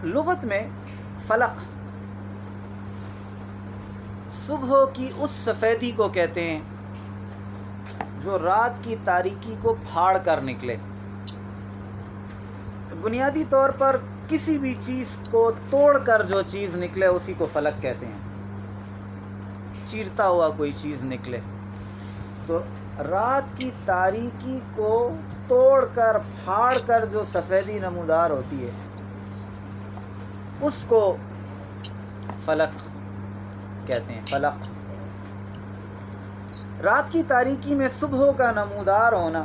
لغت میں فلق صبح کی اس سفیدی کو کہتے ہیں جو رات کی تاریکی کو پھاڑ کر نکلے. بنیادی طور پر کسی بھی چیز کو توڑ کر جو چیز نکلے اسی کو فلق کہتے ہیں. چیرتا ہوا کوئی چیز نکلے تو رات کی تاریکی کو توڑ کر پھاڑ کر جو سفیدی نمودار ہوتی ہے اس کو فلق کہتے ہیں. فلق رات کی تاریکی میں صبح کا نمودار ہونا.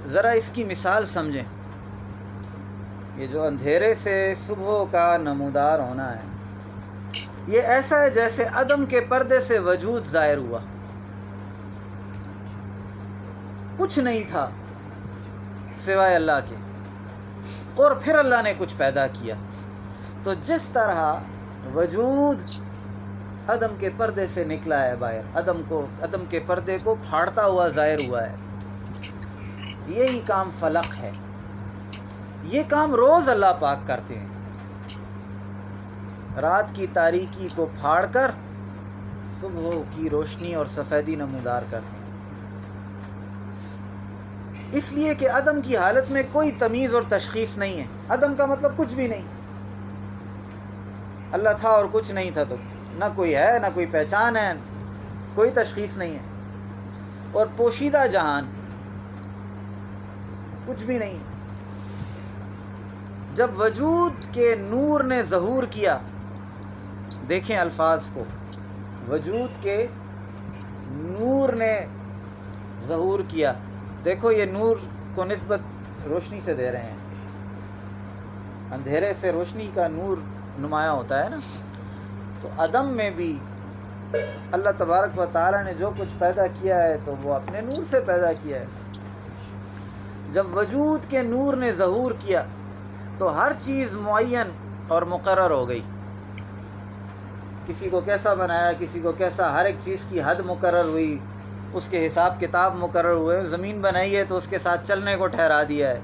ذرا اس کی مثال سمجھیں. یہ جو اندھیرے سے صبح کا نمودار ہونا ہے یہ ایسا ہے جیسے عدم کے پردے سے وجود ظاہر ہوا. کچھ نہیں تھا سوائے اللہ کے اور پھر اللہ نے کچھ پیدا کیا. تو جس طرح وجود عدم کے پردے سے نکلا ہے باہر، عدم کے پردے کو پھاڑتا ہوا ظاہر ہوا ہے، یہی کام فلق ہے. یہ کام روز اللہ پاک کرتے ہیں. رات کی تاریکی کو پھاڑ کر صبح کی روشنی اور سفیدی نمودار کرتے ہیں. اس لیے کہ عدم کی حالت میں کوئی تمیز اور تشخیص نہیں ہے. عدم کا مطلب کچھ بھی نہیں. اللہ تھا اور کچھ نہیں تھا تو نہ کوئی ہے نہ کوئی پہچان ہے، کوئی تشخیص نہیں ہے. اور پوشیدہ جہان کچھ بھی نہیں. جب وجود کے نور نے ظہور کیا، دیکھیں الفاظ کو، وجود کے نور نے ظہور کیا. دیکھو یہ نور کو نسبت روشنی سے دے رہے ہیں. اندھیرے سے روشنی کا نور نمایاں ہوتا ہے نا. تو عدم میں بھی اللہ تبارک و تعالی نے جو کچھ پیدا کیا ہے تو وہ اپنے نور سے پیدا کیا ہے. جب وجود کے نور نے ظہور کیا تو ہر چیز معین اور مقرر ہو گئی. کسی کو کیسا بنایا، کسی کو کیسا، ہر ایک چیز کی حد مقرر ہوئی، اس کے حساب کتاب مقرر ہوئے. زمین بنائی ہے تو اس کے ساتھ چلنے کو ٹھہرا دیا ہے،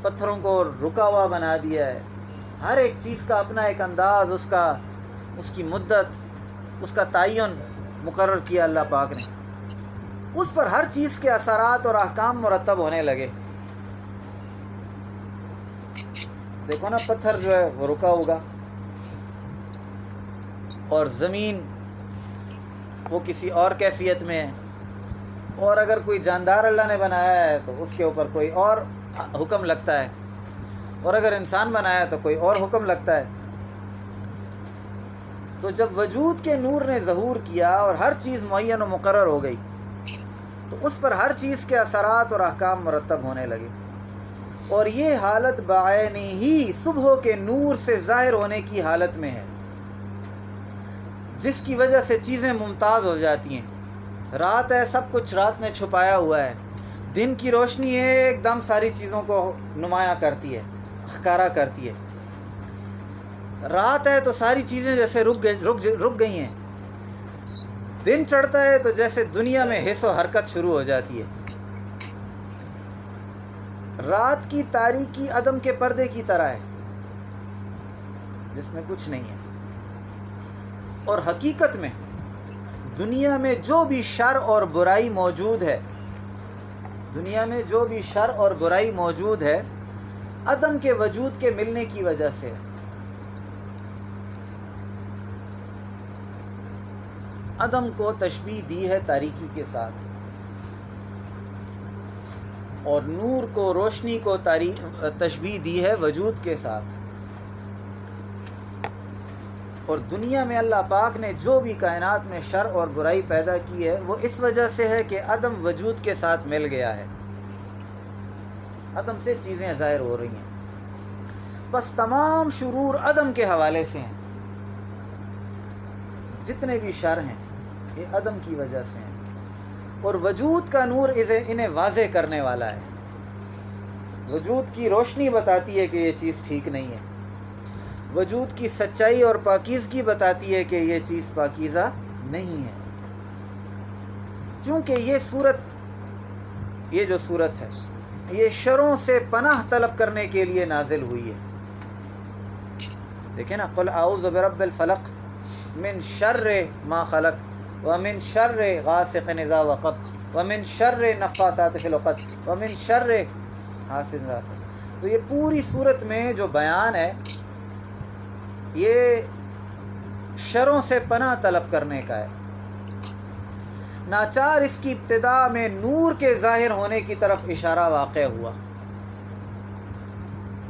پتھروں کو رکا ہوا بنا دیا ہے. ہر ایک چیز کا اپنا ایک انداز، اس کی مدت، اس کا تعین مقرر کیا اللہ پاک نے. اس پر ہر چیز کے اثرات اور احکام مرتب ہونے لگے. دیکھو نا، پتھر جو ہے وہ رکا ہوگا اور زمین وہ کسی اور کیفیت میں ہے. اور اگر کوئی جاندار اللہ نے بنایا ہے تو اس کے اوپر کوئی اور حکم لگتا ہے، اور اگر انسان بنایا ہے تو کوئی اور حکم لگتا ہے. تو جب وجود کے نور نے ظہور کیا اور ہر چیز معین و مقرر ہو گئی تو اس پر ہر چیز کے اثرات اور احکام مرتب ہونے لگے. اور یہ حالت بعینی ہی صبح کے نور سے ظاہر ہونے کی حالت میں ہے، جس کی وجہ سے چیزیں ممتاز ہو جاتی ہیں. رات ہے، سب کچھ رات نے چھپایا ہوا ہے. دن کی روشنی ہے، ایک دم ساری چیزوں کو نمایاں کرتی ہے، اخکارا کرتی ہے. رات ہے تو ساری چیزیں جیسے رک گئی ہیں. دن چڑھتا ہے تو جیسے دنیا میں حس و حرکت شروع ہو جاتی ہے. رات کی تاریکی عدم کے پردے کی طرح ہے جس میں کچھ نہیں ہے. اور حقیقت میں دنیا میں جو بھی شر اور برائی موجود ہے، دنیا میں جو بھی شر اور برائی موجود ہے عدم کے وجود کے ملنے کی وجہ سے. عدم کو تشبیہ دی ہے تاریکی کے ساتھ، اور نور کو، روشنی کو تشبیہ دی ہے وجود کے ساتھ. اور دنیا میں اللہ پاک نے جو بھی کائنات میں شر اور برائی پیدا کی ہے وہ اس وجہ سے ہے کہ عدم وجود کے ساتھ مل گیا ہے. عدم سے چیزیں ظاہر ہو رہی ہیں. بس تمام شرور عدم کے حوالے سے ہیں. جتنے بھی شر ہیں یہ عدم کی وجہ سے ہیں. اور وجود کا نور انہیں واضح کرنے والا ہے. وجود کی روشنی بتاتی ہے کہ یہ چیز ٹھیک نہیں ہے. وجود کی سچائی اور پاکیزگی بتاتی ہے کہ یہ چیز پاکیزہ نہیں ہے. چونکہ یہ جو صورت ہے یہ شروں سے پناہ طلب کرنے کے لیے نازل ہوئی ہے. دیکھیں نا، قل اعوذ برب الفلق من شر ما خلق ومن شر غاسق اذا وقب ومن شر النفاثات فی العقد ومن شر حاسد اذا حسد. تو یہ پوری صورت میں جو بیان ہے یہ شروں سے پناہ طلب کرنے کا ہے. ناچار اس کی ابتدا میں نور کے ظاہر ہونے کی طرف اشارہ واقع ہوا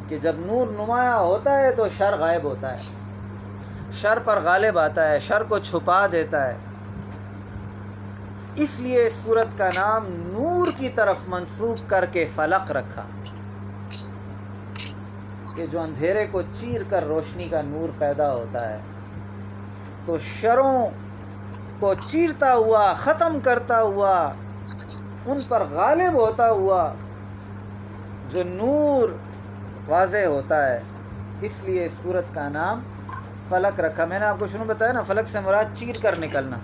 کہ جب نور نمایاں ہوتا ہے تو شر غائب ہوتا ہے، شر پر غالب آتا ہے، شر کو چھپا دیتا ہے. اس لیے اس سورت کا نام نور کی طرف منسوب کر کے فلق رکھا کہ جو اندھیرے کو چیر کر روشنی کا نور پیدا ہوتا ہے. تو شروں کو چیرتا ہوا، ختم کرتا ہوا، ان پر غالب ہوتا ہوا جو نور واضح ہوتا ہے، اس لیے اس سورت کا نام فلق رکھا. میں نے آپ کو شروع بتایا نا، فلق سے مراد چیر کر نکلنا.